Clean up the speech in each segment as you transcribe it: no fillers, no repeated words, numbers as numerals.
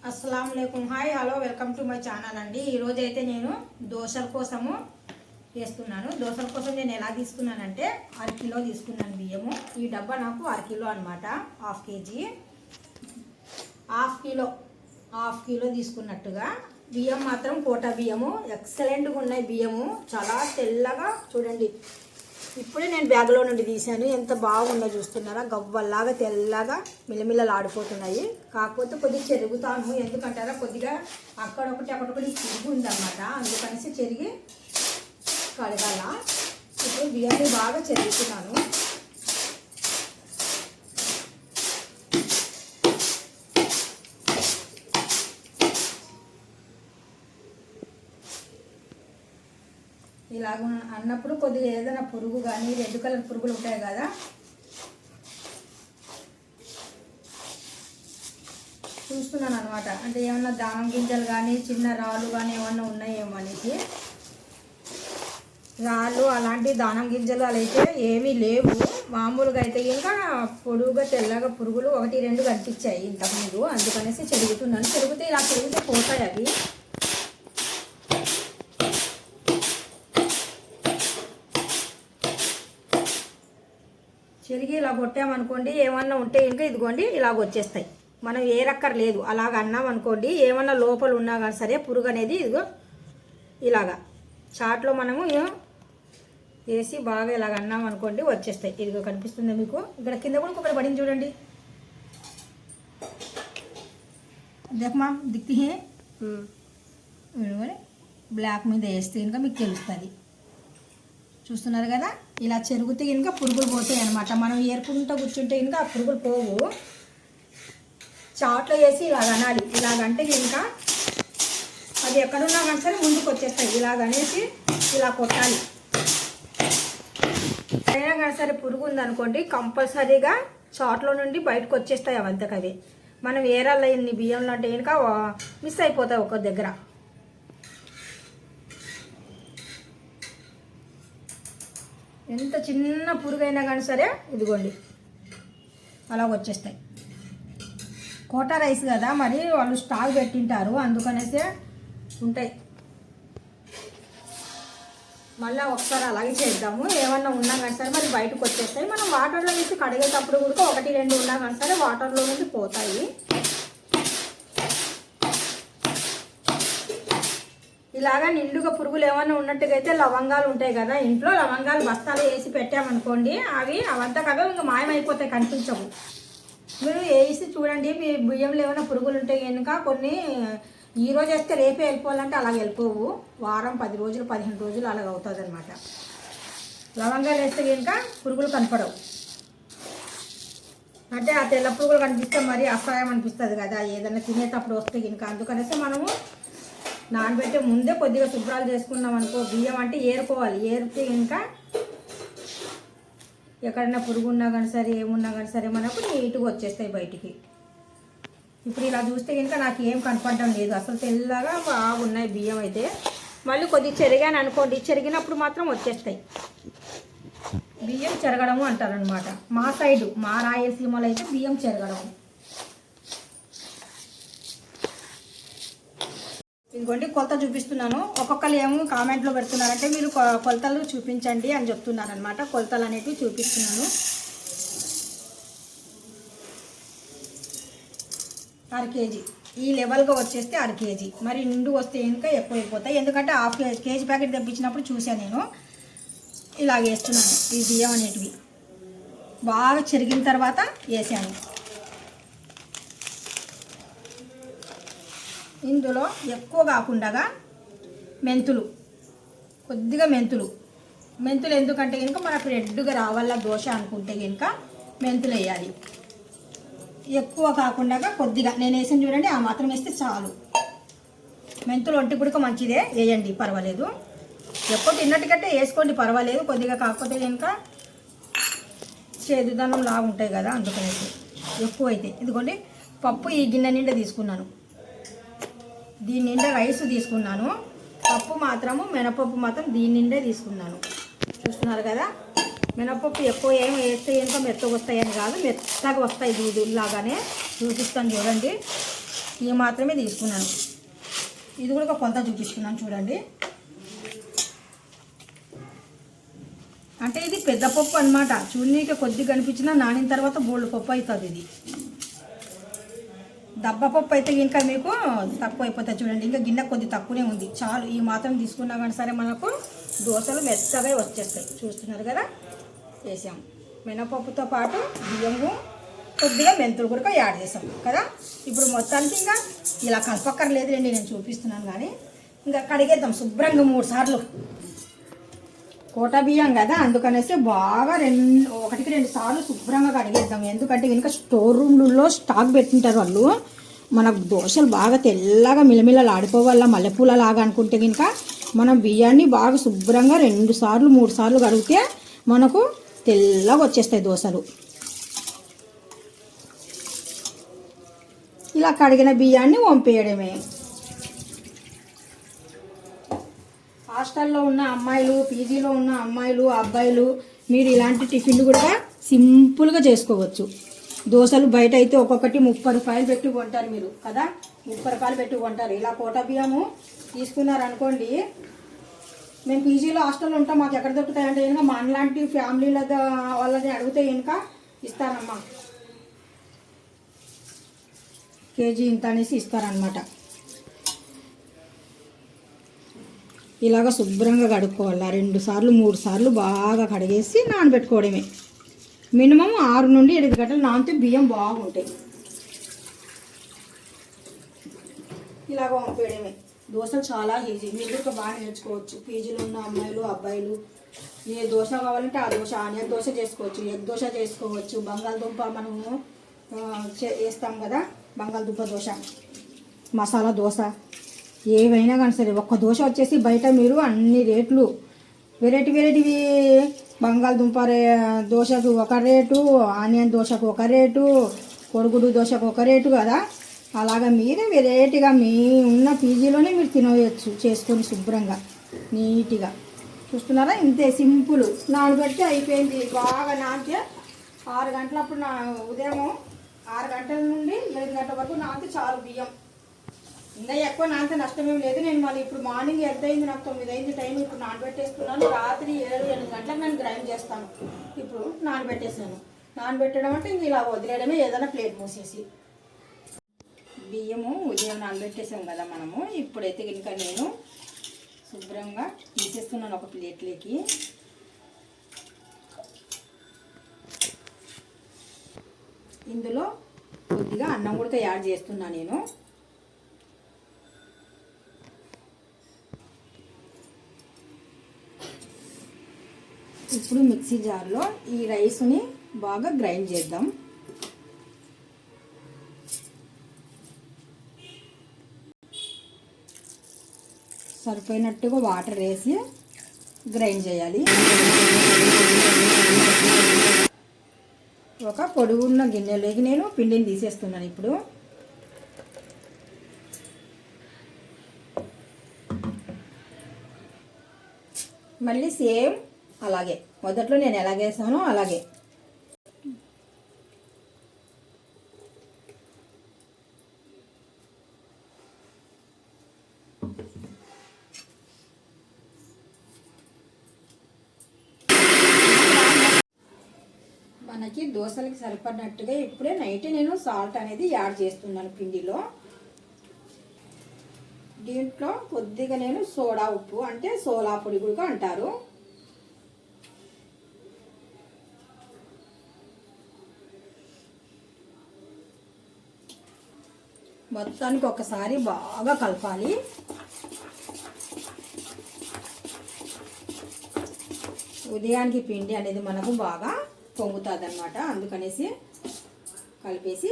అస్సలాము అలైకుం. Hi hello welcome to my channel అండి. ఈరోజు అయితే నేను దోశల కోసము చేస్తున్నాను. దోశల కోసం నేను ఎలా తీసుకున్నానంటే 1/2 కిలో తీసుకున్నాను బియ్యము. ఈ డబ్బా నాకు 1/2 కిలో అనమాట, 1/2 కేజీ. 1/2 కిలో తీసుకున్నట్టుగా బియ్యం మాత్రం కోట బియ్యము ఎక్సలెంట్గా ఉన్నాయి. బియ్యము చాలా తెల్లగా చూడండి. ఇప్పుడే నేను బ్యాగ్లో నుండి తీసాను. ఎంత బాగుందో చూస్తున్నారా, గవ్వల్లాగా తెల్లగా మిలమిలలు ఆడిపోతున్నాయి. కాకపోతే కొద్దిగా చెరుగుతాను, ఎందుకంటారా కొద్దిగా అక్కడొకటి అక్కడొకటి చిరుగు ఉందన్నమాట. అందుకనేసి చెరిగి కడగాల. ఇప్పుడు బియ్యాన్ని బాగా చెరుగుతున్నాను. ఇలాగ అన్నప్పుడు కొద్దిగా ఏదైనా పురుగు కానీ రెడ్ కలర్ పురుగులు ఉంటాయి కదా, చూస్తున్నాను అనమాట. అంటే ఏమన్నా దానం గింజలు కానీ చిన్న రాళ్ళు కానీ ఏమన్నా ఉన్నాయేమో అనేసి. రాళ్ళు అలాంటి దానం గింజలు అలా అయితే ఏమీ లేవు. మామూలుగా అయితే ఇంకా పొడుగుగా తెల్లగా పురుగులు 1-2 కనిపించాయి ఇంతకుముందు. అందుకనేసి చెరుగుతున్నాను. ఇలా చెరిగితే పోతాయి అవి. చెరిగి ఇలా కొట్టామనుకోండి, ఏమన్నా ఉంటే ఇంకా ఇదిగోండి ఇలాగ వచ్చేస్తాయి. మనం ఏ రక్కర్ లేదు, అలాగ అన్నాం అనుకోండి, ఏమన్నా లోపల ఉన్నా కానీ సరే పురుగు అనేది ఇదిగో ఇలాగా చాట్లో మనము వేసి బాగా ఇలాగ అన్నాం అనుకోండి వచ్చేస్తాయి. ఇదిగో కనిపిస్తుంది మీకు, ఇక్కడ కింద కూడా ఒకటి పడింది చూడండి. దేఖమా దిక్తి బ్లాక్ మీద వేస్తే ఇంకా మీకు తెలుస్తుంది. చూస్తున్నారు కదా, ఇలా చెరుగుతే కనుక పురుగులు పోతాయి అనమాట. మనం ఏరుకుంటూ కూర్చుంటే కనుక ఆ పురుగులు పోవు. చాట్లో వేసి ఇలాగ అనాలి. ఇలాగంటే కనుక అది ఎక్కడున్నా కానీ సరే ముందుకు వచ్చేస్తాయి. ఇలాగనేసి ఇలా కొట్టాలి. అయినా కానీ సరే పురుగు ఉందనుకోండి, కంపల్సరీగా చాట్లో నుండి బయటకు వచ్చేస్తాయి అవంతకవి. మనం ఏరాల్లో ఇన్ని బియ్యంలో అంటే కనుక మిస్ అయిపోతాయి ఒక దగ్గర. ఎంత చిన్న పురుగైనా కానీ సరే ఇదిగోండి అలా వచ్చేస్తాయి. కోటా రైస్ కదా, మరి వాళ్ళు స్టాక్ పెట్టింటారు, అందుకనేసే ఉంటాయి. మళ్ళీ ఒకసారి అలాగే చేద్దాము. ఏమన్నా ఉన్నా కానీ సరే మరి బయటకు వచ్చేస్తాయి. మనం వాటర్లో వేసి కడిగేటప్పుడు కూడా 1-2 ఉన్నా కానీ సరే వాటర్లో నుంచి పోతాయి. ఇలాగా నిండుగా పురుగులు ఏమైనా ఉన్నట్టుగా అయితే లవంగాలు ఉంటాయి కదా ఇంట్లో, లవంగాలు బస్తాలు వేసి పెట్టామనుకోండి, అవంతా కదా ఇంకా మాయమైపోతాయి, కనిపించవు. మీరు వేసి చూడండి, మీ బియ్యంలో ఏమైనా పురుగులు ఉంటాయి కనుక కొన్ని ఈరోజు వేస్తే రేపే వెళ్ళిపోవాలంటే అలాగ వెళ్ళిపోవు. వారం 10 రోజులు 15 రోజులు అలాగ అవుతుంది అనమాట. లవంగాలు వేస్తే కనుక పురుగులు కనపడవు. అంటే ఆ తెల్ల పురుగులు కనిపిస్తే మరి అసహాయం అనిపిస్తుంది కదా ఏదైనా తినేటప్పుడు వస్తే కనుక. అందుకనేసి మనము నానబెట్టే ముందే కొద్దిగా శుభ్రాలు చేసుకున్నాం అనుకో, బియ్యం అంటే ఏరుకోవాలి. ఏరితే ఇంకా ఎక్కడైనా పురుగు ఉన్నా కానీ సరే ఏమున్నా కానీ సరే మనకు నీట్గా వచ్చేస్తాయి బయటికి. ఇప్పుడు ఇలా చూస్తే కనుక నాకు ఏం కనపడడం లేదు, అసలు తెల్లగా బాగున్నాయి బియ్యం అయితే. మళ్ళీ కొద్దిగా చెరిగాను అనుకోండి, చెరిగినప్పుడు మాత్రం వచ్చేస్తాయి. బియ్యం చెరగడము అంటారనమాట మా సైడు, మా రాయలసీమలో అయితే బియ్యం చెరగడము. ఇదిగోండి కొలత చూపిస్తున్నాను. ఒక్కొక్కరు ఏమో కామెంట్లో పెడుతున్నారంటే మీరు కొలతలు చూపించండి అని చెప్తున్నారు అనమాట. కొలతలు అనేవి చూపిస్తున్నాను. 1/2 కేజీ ఈ లెవెల్గా వచ్చేస్తే 1/2 కేజీ. మరి నిండు వస్తే ఇంకా ఎక్కువ అయిపోతాయి. ఎందుకంటే 1/2 కేజీ ప్యాకెట్ తెప్పించినప్పుడు చూసాను నేను. ఇలాగ వేస్తున్నాను ఈ బియ్యం అనేటివి. బాగా చెరిగిన తర్వాత వేసాను. ఇందులో ఎక్కువ కాకుండా మెంతులు, కొద్దిగా మెంతులు ఎందుకంటే కనుక మనకు రెడ్గా రావాల దోశ అనుకుంటే కనుక మెంతులు వేయాలి. ఎక్కువ కాకుండా కొద్దిగా నేను వేసాను చూడండి, ఆ మాత్రం వేస్తే చాలు. మెంతులు ఒంటి కూడా మంచిదే, వేయండి పర్వాలేదు. ఎక్కువ తిన్నట్టుకంటే వేసుకోండి పర్వాలేదు. కొద్దిగా కాకపోతే కనుక చేదుదనం లాగా ఉంటాయి కదా, అందుకనేసి ఎక్కువ అయితే. ఇదిగోండి పప్పు ఈ గిన్నె నిండా తీసుకున్నాను, దీని నిండా రైస్ తీసుకున్నాను. పప్పు మాత్రము మినపప్పు మాత్రం దీని నిండే తీసుకున్నాను. చూస్తున్నారు కదా, మినపప్పు ఎక్కువ ఏమి వేస్తే కనుక మెత్తగా వస్తాయని కాదు, మెత్తగా వస్తాయి దూదులాగానే. చూపిస్తాను చూడండి. ఇవి మాత్రమే తీసుకున్నాను. ఇది కూడా ఒక కొంత చూపిస్తున్నాను చూడండి. అంటే ఇది పెద్ద పప్పు అనమాట. చూడనీకి కొద్దిగా కనిపించినా నానిన తర్వాత బోల్డ్ పప్పు అవుతుంది. ఇది దబ్బ పప్పు అయితే ఇంకా మీకు తక్కువ అయిపోతుంది చూడండి. ఇంకా గిన్నె కొద్ది తక్కువనే ఉంది. చాలు ఈ మాత్రం తీసుకున్నా కానీ సరే మనకు దోశలు మెత్తగా వచ్చేస్తాయి. చూస్తున్నారు కదా, వేసాము. మినపప్పుతో పాటు బియ్యము, కొద్దిగా మెంతులు కూడా యాడ్ చేసాం కదా. ఇప్పుడు మొత్తానికి ఇంకా ఇలా కలపక్కర్లేదులేండి, నేను చూపిస్తున్నాను. కానీ ఇంకా కడిగేద్దాం శుభ్రంగా 3 సార్లు. కోటా బియ్యం కదా, అందుకనేసి బాగా 1-2 సార్లు శుభ్రంగా కడిగేద్దాం. ఎందుకంటే ఇంకా స్టోర్ రూమ్లలో స్టాక్ పెట్టింటారు వాళ్ళు. మనకు దోశలు బాగా తెల్లగా మిలమిలలు ఆడిపోవాల మల్లెపూల లాగా అనుకుంటే కనుక మనం బియ్యాన్ని బాగా శుభ్రంగా 2 సార్లు 3 సార్లు కడిగితే మనకు తెల్లగా వచ్చేస్తాయి దోశలు. ఇలా కడిగిన బియ్యాన్ని వంపేయడమే. హాస్టల్లో ఉన్న అమ్మాయిలు, పీజీలో ఉన్న అమ్మాయిలు, అబ్బాయిలు మీరు ఇలాంటి టిఫిన్లు కూడా సింపుల్గా చేసుకోవచ్చు. దోశలు బయట అయితే ఒక్కొక్కటి 30 రూపాయలు పెట్టి కొంటారు మీరు కదా, 30 రూపాయలు పెట్టి కొంటారు. ఇలా కోటా బియ్యము తీసుకున్నారనుకోండి, మేము పీజీలో హాస్టల్లో ఉంటాం, మాకు ఎక్కడ దొరుకుతాయంటే కనుక మా లాంటి ఫ్యామిలీల వాళ్ళని అడిగితే కనుక ఇస్తారమ్మా. కేజీ ఇంత అనేసి ఇస్తారనమాట. ఇలాగ శుభ్రంగా కడుక్కోవాలి. 2 సార్లు 3 సార్లు బాగా కడిగేసి నానబెట్టుకోవడమే. మినిమం 6 నుండి 8 గంటలు నానితే బియ్యం బాగుంటాయి. ఇలాగ వంపేయడమే. దోశలు చాలా ఈజీ, మీరు కూడా బాగా నేర్చుకోవచ్చు. పీజీలో ఉన్న అమ్మాయిలు, అబ్బాయిలు ఏ దోశ కావాలంటే ఆ దోశ, ఆనియన్ దోశ చేసుకోవచ్చు, ఎగ్ దోశ చేసుకోవచ్చు, బంగాళదుంప మనము వేస్తాం కదా, బంగాళదుంప దోశ, మసాలా దోశ, ఏవైనా కానీ సరే. ఒక్క దోశ వచ్చేసి బయట మీరు అన్ని రేట్లు వెరైటీవి, బంగాళదుంప దోశకు ఒక రేటు, ఆనియన్ దోశకు ఒక రేటు, కొడుగుడు దోశకు ఒక రేటు కదా. అలాగా మీరే వెరైటీగా మీ ఉన్న పీజీలోనే మీరు తినవచ్చు చేసుకొని శుభ్రంగా నీట్గా. చూస్తున్నారా, ఇంతే సింపుల్. నానబెడితే అయిపోయింది. బాగా నానితే 6 గంటలప్పుడు ఉదయం 6 గంటల నుండి 7 గంటల వరకు నానితే చాలు బియ్యం. ఇంకా ఎక్కువ నానితే నష్టమేం లేదు. నేను మళ్ళీ ఇప్పుడు మార్నింగ్ ఎంత అయింది, నాకు 9 అయింది టైం. ఇప్పుడు నానబెట్టేస్తున్నాను. రాత్రి 7-8 గంటలకు నేను గ్రైండ్ చేస్తాను. ఇప్పుడు నానబెట్టేసాను. నానబెట్టడం అంటే ఇంక ఇలా వదిలేయడమే, ఏదైనా ప్లేట్ మూసేసి. బియ్యము ఉదయం నానబెట్టేసాం కదా మనము. ఇప్పుడైతే కనుక నేను శుభ్రంగా తీసేస్తున్నాను ఒక ప్లేట్లోకి. ఇందులో కొద్దిగా అన్నం కూడా యాడ్ చేస్తున్నా నేను. ఇప్పుడు మిక్సీ జార్లో ఈ రైస్ని బాగా గ్రైండ్ చేద్దాం. సరిపోయినట్టుగా వాటర్ వేసి గ్రైండ్ చేయాలి. ఒక పొడుగున్న గిన్నెలోకి నేను పిండిని తీసేస్తున్నాను. ఇప్పుడు మళ్ళీ సేమ్ అలాగే మొదట్లో నేను ఎలాగేసానో అలాగే మనకి దోశలకి సరిపడినట్టుగా ఇప్పుడే నైట్ నేను సాల్ట్ అనేది యాడ్ చేస్తున్నాను పిండిలో. దీంట్లో కొద్దిగా నేను సోడా ఉప్పు అంటే సోలా పొడి కూడా అంటారు. మొత్తానికి ఒకసారి బాగా కలపాలి. ఉదయానికి పిండి అనేది మనకు బాగా పొంగుతుంది అన్నమాట. అందుకనేసి కలిపేసి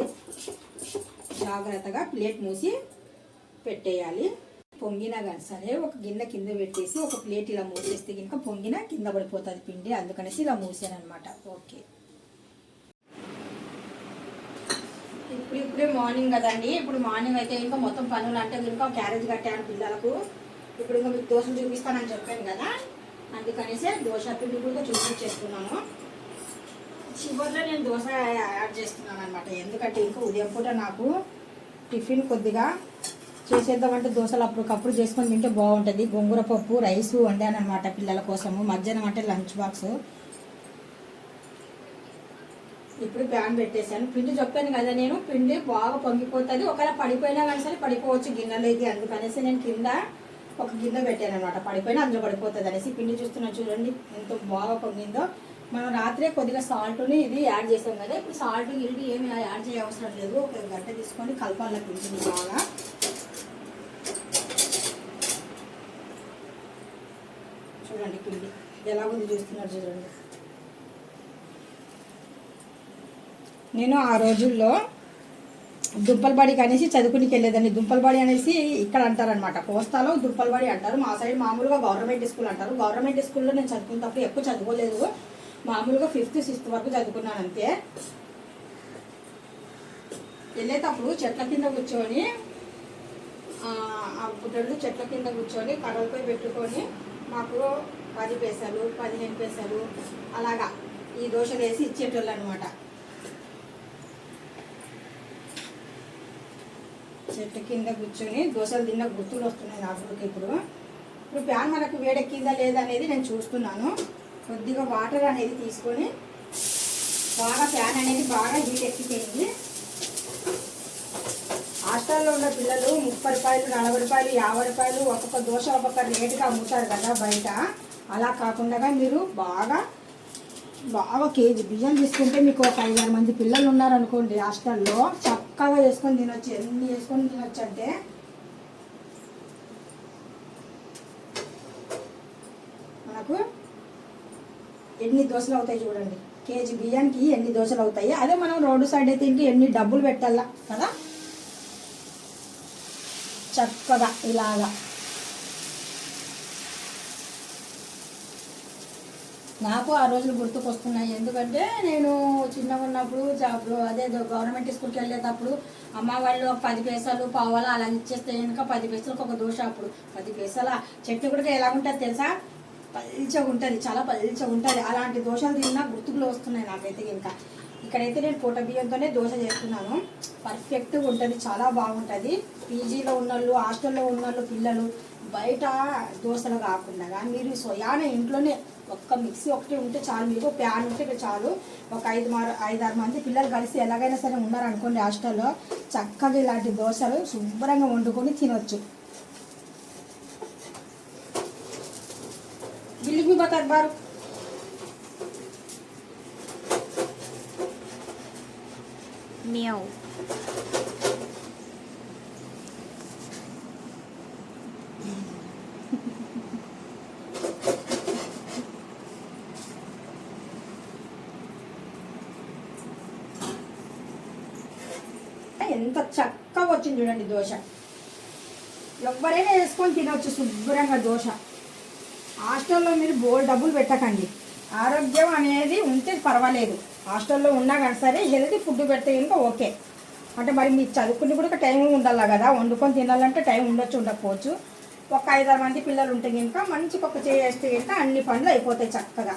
జాగ్రత్తగా ప్లేట్ మూసి పెట్టేయాలి. పొంగినా కానీ సరే ఒక గిన్నె కింద పెట్టేసి ఒక ప్లేట్ ఇలా మూసేస్తే కనుక పొంగినా కింద పడిపోతుంది పిండి. అందుకనేసి ఇలా మూసాను అనమాట. ఓకే, ఇప్పుడే మార్నింగ్ కదండి. ఇప్పుడు మార్నింగ్ అయితే ఇంకా మొత్తం పనులు అంటే ఇంకా క్యారేజ్ కట్టాను పిల్లలకు. ఇప్పుడు ఇంకా మీకు దోశలు చూపిస్తానని చెప్పాను కదా, అందుకనేసి దోశ పిండి కూడా చూపించేస్తున్నాను. చివరిలో నేను దోశ యాడ్ చేస్తున్నాను అనమాట. ఎందుకంటే ఇంకా ఉదయం పూట నాకు టిఫిన్ కొద్దిగా చేసేద్దామంటే దోశలు అప్పటికప్పుడు చేసుకొని తింటే బాగుంటుంది. గోంగూర పప్పు రైసు వండాను అనమాట పిల్లల కోసము. మధ్యాహ్నం అంటే లంచ్ బాక్స్. ఇప్పుడు ప్యాన్ పెట్టేశాను. పిండి చెప్పాను కదా నేను, పిండి బాగా పొంగిపోతుంది. ఒకవేళ పడిపోయినా కానీ సరే పడిపోవచ్చు గిన్నెలోకి, అందుకనేసి నేను కింద ఒక గిన్నె పెట్టాను అనమాట. పడిపోయినా అందులో పడిపోతుంది అనేసి. పిండి చూస్తున్నా చూడండి ఎంత బాగా పొంగిందో. మనం రాత్రే కొద్దిగా సాల్ట్ని ఇది యాడ్ చేసాం కదా, ఇప్పుడు సాల్ట్ గిల్ట్ ఏమి యాడ్ చేయ అవసరం లేదు. ఒక గంట తీసుకొని కలపాల పిండిని బాగా. చూడండి పిండి ఎలా ఉంది చూస్తున్నారు చూడండి. నేను ఆ రోజుల్లో దుంపలబడికి అనేసి చదువుకునికి వెళ్ళేదాన్ని. దుంపలబడి అనేసి ఇక్కడ అంటారనమాట, కోస్తాలో దుంపలబడి అంటారు. మా సైడ్ మామూలుగా గవర్నమెంట్ స్కూల్ అంటారు. గవర్నమెంట్ స్కూల్లో నేను చదువుకున్నప్పుడు ఎక్కువ చదువుకోలేదు, మామూలుగా 5th 6th వరకు చదువుకున్నాను అంతే. వెళ్ళేటప్పుడు చెట్ల కింద కూర్చొని, ఆ బుడ్డలు చెట్ల కింద కూర్చొని కర్రలపై పెట్టుకొని మాకు 10 పైసలు 15 పైసలు అలాగా ఈ దోశలు వేసి ఇచ్చేటోళ్ళు అనమాట. చెట్టు కింద కూర్చొని దోశలు తిన్న గుర్తులు వస్తున్నాయి నాకు ఇప్పుడు. ప్యాన్ మనకు వేడెక్కిందా లేదా అనేది నేను చూస్తున్నాను. కొద్దిగా వాటర్ అనేది తీసుకొని బాగా ప్యాన్ అనేది బాగా హీట్ ఎక్కిపోయింది. హాస్టల్లో ఉన్న పిల్లలు 30 రూపాయలు 40 రూపాయలు 50 రూపాయలు ఒక్కొక్క దోశ ఒక్కొక్క రేటుగా అమ్ముతారు కదా బయట. అలా కాకుండా మీరు బాగా కేజీ బియ్యం తీసుకుంటే మీకు ఒక 5-6 మంది పిల్లలు ఉన్నారనుకోండి హాస్టల్లో, చక్కగా చేసుకొని తినొచ్చు. ఎన్ని చేసుకొని తినొచ్చు అంటే మనకు ఎన్ని దోశలు అవుతాయి చూడండి. కేజీ బియ్యానికి ఎన్ని దోశలు అవుతాయి. అదే మనం రోడ్డు సైడ్ అయితే ఇంటి ఎన్ని డబ్బులు పెట్టాలా కదా. చక్కగా ఇలాగా నాకు ఆ రోజులు గుర్తుకొస్తున్నాయి. ఎందుకంటే నేను చిన్నగా ఉన్నప్పుడు జాబ్లో అదే గవర్నమెంట్ స్కూల్కి వెళ్ళేటప్పుడు అమ్మ వాళ్ళు 10 పైసలు పావాలా అలా ఇచ్చేస్తే కనుక 10 పైసలకు ఒక దోశ. అప్పుడు 10 పైసల చెట్టు కూడా ఎలా ఉంటుంది తెలుసా, పల్చగా ఉంటుంది, చాలా పల్చగా ఉంటుంది. అలాంటి దోశలు తిన్నా గుర్తుకులు వస్తున్నాయి నాకైతే. ఇంకా ఇక్కడైతే నేను పూట బియ్యంతోనే దోశ చేస్తున్నాను. పర్ఫెక్ట్గా ఉంటుంది, చాలా బాగుంటుంది. పీజీలో ఉన్నోళ్ళు హాస్టల్లో ఉన్నోళ్ళు పిల్లలు బయట దోశలు కాకుండా మీరు సొయాన ఇంట్లోనే ఒక్క మిక్సీ ఒకటి ఉంటే చాలు, మీకు ప్యాన్ ఉంటే చాలు. ఒక 5-6 మంది పిల్లలు కలిసి ఎలాగైనా సరే ఉన్నారనుకోండి హాస్టల్లో, చక్కగా ఇలాంటి దోశలు శుభ్రంగా వండుకొని తినొచ్చు. గిల్లికి మీ బతారు బారు Meow. ఎంత చక్కగా వచ్చింది చూడండి దోశ. ఎవరైనా వేసుకొని తినవచ్చు శుభ్రంగా దోశ. హాస్టల్లో మీరు బోల్ డబ్బులు పెట్టకండి. ఆరోగ్యం అనేది ఉంటే పర్వాలేదు, హాస్టల్లో ఉన్నా కానీ సరే హెల్తీ ఫుడ్ పెడితే ఇంకా ఓకే. అంటే మరి మీకు చదువుకుని కూడా టైం ఉండాలి కదా, వండుకొని తినాలంటే టైం ఉండొచ్చు ఉండకపోవచ్చు. ఒక 5-6 మంది పిల్లలు ఉంటే కనుక మంచి పక్క చేస్తే కనుక అన్ని పనులు అయిపోతాయి చక్కగా.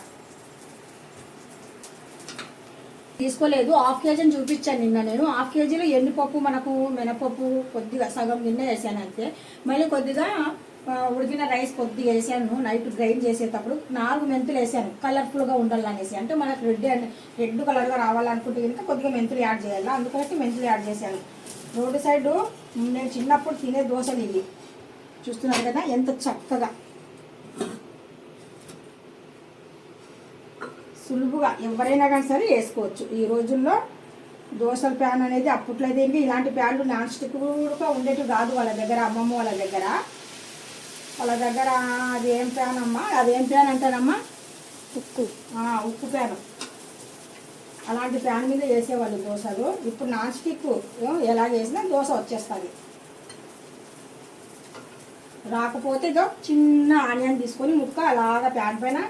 తీసుకోలేదు, 1/2 కేజీని చూపించాను నిన్న నేను. 1/2 కేజీలో ఎండుపప్పు మనకు మినపప్పు కొద్దిగా సగం గిన్నె వేసాను అంతే. మళ్ళీ కొద్దిగా ఉడికిన రైస్ కొద్దిగా వేసాను. నైట్ గ్రైండ్ చేసేటప్పుడు 4 మెంతులు వేసాను, కలర్ఫుల్గా ఉండాలనేసి. అంటే మనకు రెడ్ కలర్గా రావాలనుకుంటే కనుక కొద్దిగా మెంతులు యాడ్ చేయాలి, అందుకని మెంతులు యాడ్ చేశాను. రోడ్డు సైడు నేను చిన్నప్పుడు తినే దోశలు ఇవి చూస్తున్నారు కదా ఎంత చక్కగా సులువుగా ఎవరైనా కానీ సరే వేసుకోవచ్చు. ఈ రోజుల్లో దోశల ప్యాన్ అనేది అప్పట్లో అయితే ఇంకా ఇలాంటి ప్యాన్లు నాన్ స్టిక్ కూడా ఉండేటివి కాదు వాళ్ళ దగ్గర, అమ్మమ్మ వాళ్ళ దగ్గర. అది ఏం ప్యాన్ అమ్మా, అదేం ప్యాన్ అంటారమ్మా, ఉక్కు ప్యాన్. అలాంటి ప్యాన్ మీద వేసేవాళ్ళు దోశలు. ఇప్పుడు నాన్ స్టిక్ ఎలా చేసినా దోశ వచ్చేస్తుంది. రాకపోతే ఇదో చిన్న ఆనియన్ తీసుకొని ముక్క అలాగా ప్యాన్ పైన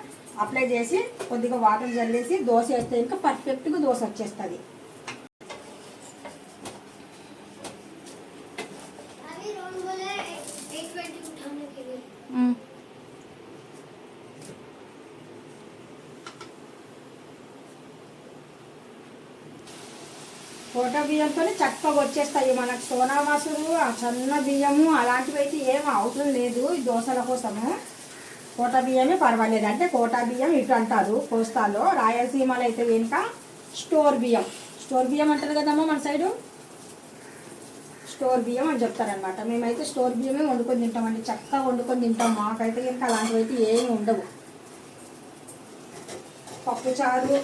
అప్లై చేసి కొద్దిగా వాటర్ జల్లేసి దోశ వేస్తే ఇంకా పర్ఫెక్ట్గా దోశ వచ్చేస్తుంది. కోటా బియ్యంతో చక్కగా వచ్చేస్తాయి మనకు. సోనా మసూరు ఆ సన్న బియ్యము అలాంటివి అయితే ఏం అవసరం లేదు ఈ దోశల కోసము. కోటా బియ్యమే పర్వాలేదు. అంటే కోటా బియ్యం ఇటు అంటారు కోస్తాలో, రాయలసీమలో అయితే కనుక స్టోర్ బియ్యం. స్టోర్ బియ్యం అంటారు కదమ్మా మన సైడు, స్టోర్ బియ్యం అని చెప్తారనమాట. మేమైతే స్టోర్ బియ్యమే వండుకొని తింటామండి, చక్కగా వండుకొని తింటాం. మాకైతే కనుక అలాంటివి అయితే ఏమి ఉండవు. పప్పుచారు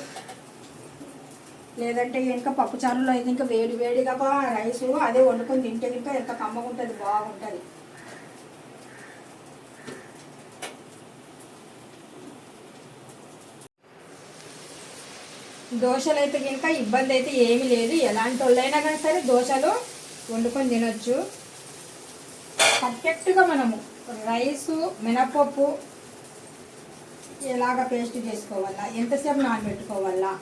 లేదంటే ఇంకా పప్పుచారులో అయితే ఇంకా వేడి వేడిగా రైసు అదే వండుకొని తింటే ఇంకా ఎంత కమ్మగా ఉంటుంది, బాగుంటుంది. దోశలు అయితే కనుక ఇబ్బంది అయితే ఏమీ లేదు. ఎలాంటి వాళ్ళైనా కానీ సరే దోశలు వండుకొని తినొచ్చు. పర్ఫెక్ట్గా మనము రైసు మినపప్పు ఎలాగ పేస్ట్ చేసుకోవాలా, ఎంతసేపు నానబెట్టుకోవాలా,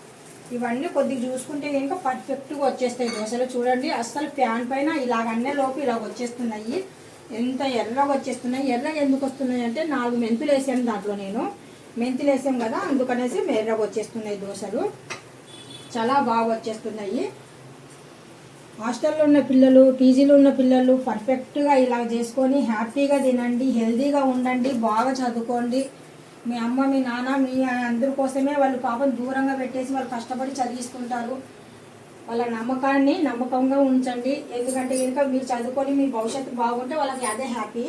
ఇవన్నీ కొద్దిగా చూసుకుంటే కనుక పర్ఫెక్ట్గా వచ్చేస్తాయి దోశలు. చూడండి అస్సలు ప్యాన్ పైన ఇలాగ అన్నీ లోపు ఇలాగ వచ్చేస్తున్నాయి. ఎంత ఎర్రగా వచ్చేస్తున్నాయి. ఎర్రగా ఎందుకు వస్తున్నాయి అంటే 4 మెంతులు వేసాను దాంట్లో. నేను మెంతులు వేసాం కదా అందుకనేసి ఎర్రగా వచ్చేస్తున్నాయి దోశలు. చాలా బాగా వచ్చేస్తున్నాయి. హాస్టల్లో ఉన్న పిల్లలు, పీజీలో ఉన్న పిల్లలు పర్ఫెక్ట్గా ఇలా చేసుకొని హ్యాపీగా తినండి, హెల్తీగా ఉండండి, బాగా చదువుకోండి. మీ అమ్మ మీ నాన్న మీ అందరి కోసమే వాళ్ళు పాపం దూరంగా పెట్టేసి వాళ్ళు కష్టపడి చదివిస్తుంటారు. వాళ్ళ నమ్మకంగా ఉంచండి. ఎందుకంటే కనుక మీరు చదువుకొని మీ భవిష్యత్తు బాగుంటే వాళ్ళకి అదే హ్యాపీ.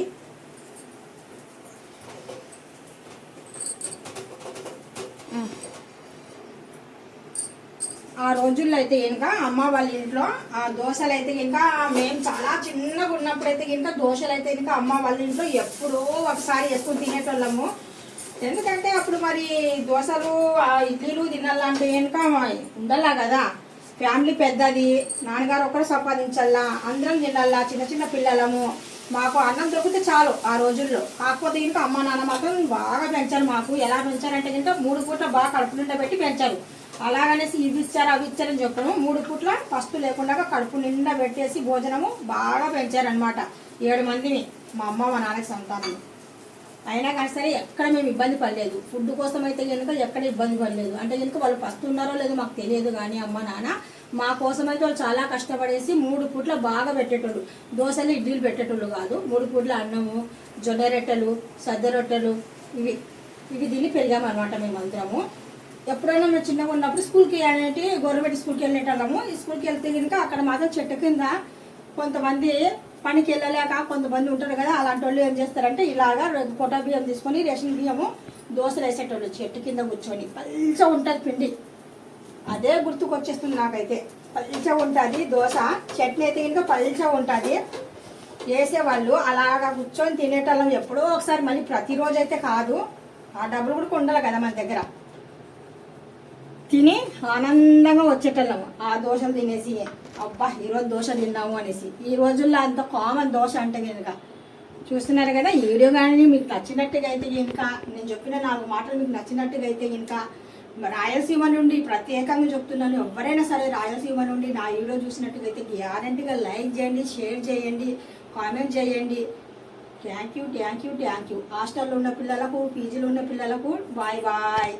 ఆ రోజుల్లో అయితే కనుక అమ్మ వాళ్ళ ఇంట్లో ఆ దోశలు అయితే కనుక మేము చాలా చిన్నగా ఉన్నప్పుడు అయితే కనుక దోశలు అయితే కనుక అమ్మ వాళ్ళ ఇంట్లో ఎప్పుడో ఒకసారి వేసుకుని తినేటోళ్ళము. ఎందుకంటే అప్పుడు మరి దోశలు ఇడ్లీలు తినాలంటే కనుక ఉండాలా కదా, ఫ్యామిలీ పెద్దది, నాన్నగారు ఒక్కరు సంపాదించాలా, అందరం తినాలా, చిన్న చిన్న పిల్లలము. మాకు అన్నం దొరికితే చాలు ఆ రోజుల్లో. కాకపోతే కనుక అమ్మ నాన్న మాత్రం బాగా పెంచారు. మాకు ఎలా పెంచారంటే కనుక 3 పూట్ల బాగా కడుపు నిండా పెట్టి పెంచారు. అలాగనేసి ఇవి ఇచ్చారు అవి ఇచ్చారని చెప్పను. 3 పూట్ల ఫస్ట్ లేకుండా కడుపు నిండా పెట్టేసి భోజనము బాగా పెంచారనమాట. 7 మందిని మా అమ్మ మా నాన్నకి సంతానం. అయినా కానీ సరే ఎక్కడ మేము ఇబ్బంది పడలేదు. ఫుడ్ కోసం అయితే కనుక ఎక్కడ ఇబ్బంది పడలేదు. అంటే కనుక వాళ్ళు ఫస్ట్ ఉన్నారో లేదో మాకు తెలియదు, కానీ అమ్మ నాన్న మా కోసం అయితే వాళ్ళు చాలా కష్టపడేసి 3 పూట్ల బాగా పెట్టేటోళ్ళు. దోశలు ఇడ్లీలు పెట్టేటోళ్ళు కాదు. 3 పూట్ల అన్నము, జొన్న రొట్టెలు, సద్ద రొట్టెలు ఇవి తిని పెరిగామన్నమాట మేమందరము. ఎప్పుడైనా మేము చిన్నగా ఉన్నప్పుడు స్కూల్కి అనేటి గవర్నమెంట్ స్కూల్కి వెళ్ళేటోళ్ళము. ఈ స్కూల్కి వెళ్తే కనుక అక్కడ మాత్రం చెట్టు కింద కొంతమంది పనికి వెళ్ళలేక కొంతమంది ఉంటారు కదా, అలాంటి వాళ్ళు ఏం చేస్తారంటే ఇలాగా కోటా బియ్యం తీసుకొని రేషన్ బియ్యము దోశలు వేసేటోళ్ళు చెట్టు కింద కూర్చొని. పల్చగా ఉంటుంది పిండి, అదే గుర్తుకొచ్చేస్తుంది నాకైతే. పల్చగా ఉంటుంది దోశ, చట్నీ అయితే కనుక పల్చగా ఉంటుంది. వేసేవాళ్ళు అలాగా కూర్చొని తినేటోళ్ళం ఎప్పుడో ఒకసారి, మళ్ళీ ప్రతిరోజు అయితే కాదు. ఆ డబ్బులు కూడా ఉండాలి కదా మన దగ్గర. తిని ఆనందంగా వచ్చేటోళ్ళము ఆ దోశలు తినేసి. అబ్బా ఈరోజు దోశ తిన్నాము అనేసి. ఈ రోజుల్లో అంత కామన్ దోశ అంటే కనుక. చూస్తున్నారు కదా ఈ వీడియో. కానీ మీకు నచ్చినట్టుగా అయితే కనుక, నేను చెప్పిన 4 మాటలు మీకు నచ్చినట్టుగా అయితే కనుక, రాయలసీమ నుండి ప్రత్యేకంగా చెప్తున్నాను, ఎవరైనా సరే రాయలసీమ నుండి నా వీడియో చూసినట్టుగా అయితే గ్యారంటీగా లైక్ చేయండి, షేర్ చేయండి, కామెంట్ చేయండి. Thank you. హాస్టల్లో ఉన్న పిల్లలకు, పీజీలో ఉన్న పిల్లలకు బాయ్ బాయ్.